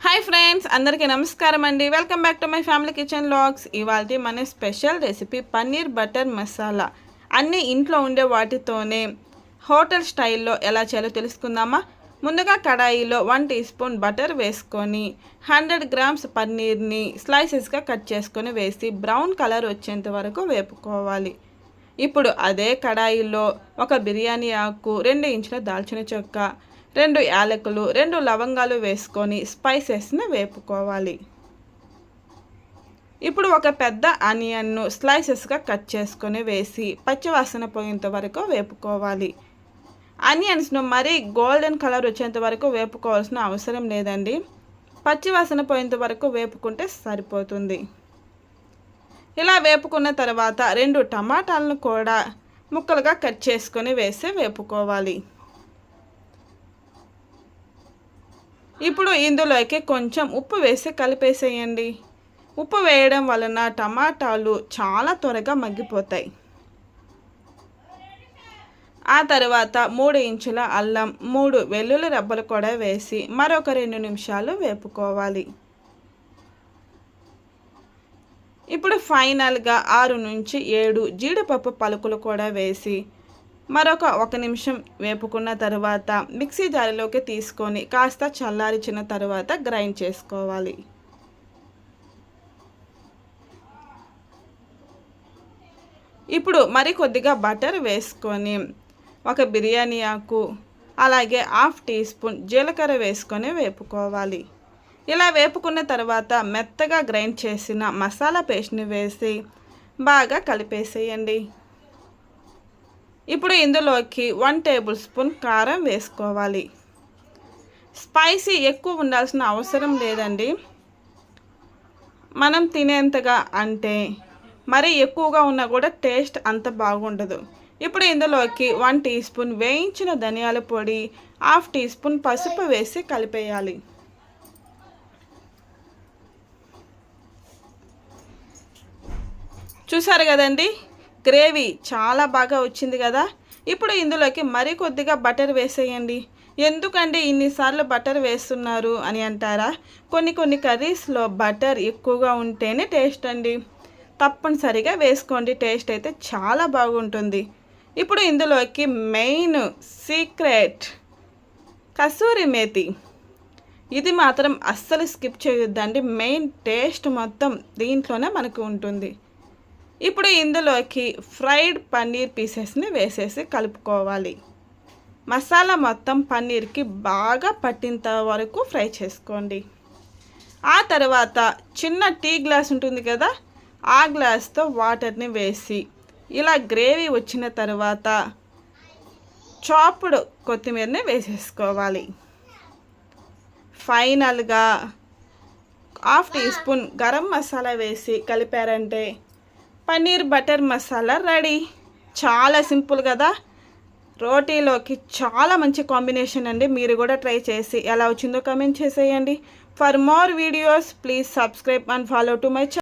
Hi friends, అందరికీ నమస్కారం అండి. Welcome back to my family kitchen vlogs. ఇవాళ మన special recipe paneer butter masala. అన్నీ ఇంట్లో ఉండే వాటితోనే హోటల్ స్టైల్లో ఎలా చేయాలో తెలుసుకుందామా. ముందుగా కడాయిలో 1 టీ స్పూన్ బటర్ వేసుకొని 100 గ్రామ్స్ పన్నీర్ని స్లైసెస్గా కట్ చేసుకొని వేసి బ్రౌన్ కలర్ వచ్చేంత వరకు వేపుకోవాలి. ఇప్పుడు అదే కడాయిలో ఒక బిర్యానీ ఆకు, 2 ఇంచుల దాల్చిన చెక్క, 2 యాలకులు, 2 లవంగాలు వేసుకొని స్పైసెస్ని వేపుకోవాలి. ఇప్పుడు ఒక పెద్ద ఆనియన్ను స్లైసెస్గా కట్ చేసుకొని వేసి పచ్చివాసన పోయేంత వరకు వేపుకోవాలి. ఆనియన్స్ను మరీ గోల్డెన్ కలర్ వచ్చేంత వరకు వేపుకోవాల్సిన అవసరం లేదండి. పచ్చివాసన పోయేంత వరకు వేపుకుంటే సరిపోతుంది. ఇలా వేపుకున్న తర్వాత 2 టమాటాలను కూడా ముక్కలుగా కట్ చేసుకొని వేసి వేపుకోవాలి. ఇప్పుడు ఇందులోకి కొంచెం ఉప్పు వేసి కలిపేసేయండి. ఉప్పు వేయడం వలన టమాటాలు చాలా త్వరగా మగ్గిపోతాయి. ఆ తర్వాత 3 ఇంచుల అల్లం, 3 వెల్లుల్లి రెబ్బలు కూడా వేసి మరొక 2 నిమిషాలు వేపుకోవాలి. ఇప్పుడు ఫైనల్గా 6 నుంచి 7 జీడిపప్పు పలుకులు కూడా వేసి మరొక 1 నిమిషం వేపుకున్న తర్వాత మిక్సీ జారీలోకి తీసుకొని కాస్త చల్లారించిన తర్వాత గ్రైండ్ చేసుకోవాలి. ఇప్పుడు కొద్దిగా బటర్ వేసుకొని ఒక బిర్యానీ ఆకు, అలాగే 1/2 టీ స్పూన్ జీలకర్ర వేసుకొని వేపుకోవాలి. ఇలా వేపుకున్న తర్వాత మెత్తగా గ్రైండ్ చేసిన మసాలా పేస్ట్ని వేసి బాగా కలిపేసేయండి. ఇప్పుడు ఇందులోకి 1 టేబుల్ స్పూన్ కారం వేసుకోవాలి. స్పైసీ ఎక్కువ ఉండాల్సిన అవసరం లేదండి. మనం తినేంతగా, అంటే మరీ ఎక్కువగా ఉన్నా కూడా టేస్ట్ అంత బాగుండదు. ఇప్పుడు ఇందులోకి 1 టీ స్పూన్ వేయించిన ధనియాల పొడి, 1/2 టీ స్పూన్ పసుపు వేసి కలిపేయాలి. చూసారు కదండి, గ్రేవీ చాలా బాగా వచ్చింది కదా. ఇప్పుడు ఇందులోకి కొద్దిగా బటర్ వేసేయండి. ఎందుకండి ఇన్నిసార్లు బటర్ వేస్తున్నారు అని అంటారా? కొన్ని కర్రీస్లో బటర్ ఎక్కువగా ఉంటేనే టేస్ట్ అండి. తప్పనిసరిగా వేసుకోండి, టేస్ట్ అయితే చాలా బాగుంటుంది. ఇప్పుడు ఇందులోకి మెయిన్ సీక్రెట్ కసూరి మేతి. ఇది మాత్రం అస్సలు స్కిప్ చేయొద్దండి. మెయిన్ టేస్ట్ మొత్తం దీంట్లోనే మనకు ఉంటుంది. ఇప్పుడు ఇందులోకి ఫ్రైడ్ పన్నీర్ పీసెస్ని వేసేసి కలుపుకోవాలి. మసాలా మొత్తం పన్నీర్కి బాగా పట్టినంత వరకు ఫ్రై చేసుకోండి. ఆ తర్వాత చిన్న టీ గ్లాస్ ఉంటుంది కదా, ఆ గ్లాస్తో వాటర్ని వేసి ఇలా గ్రేవీ వచ్చిన తర్వాత చాప్డ్ కొత్తిమీరని వేసేసుకోవాలి. ఫైనల్గా 1/2 టీ స్పూన్ గరం మసాలా వేసి కలిపారంటే పన్నీర్ బటర్ మసాలా రెడీ. చాలా సింపుల్ కదా. రోటీలోకి చాలా మంచి కాంబినేషన్ అండి. మీరు కూడా ట్రై చేసి ఎలా వచ్చిందో కామెంట్ చేసేయండి. For more videos please subscribe and follow to my channel.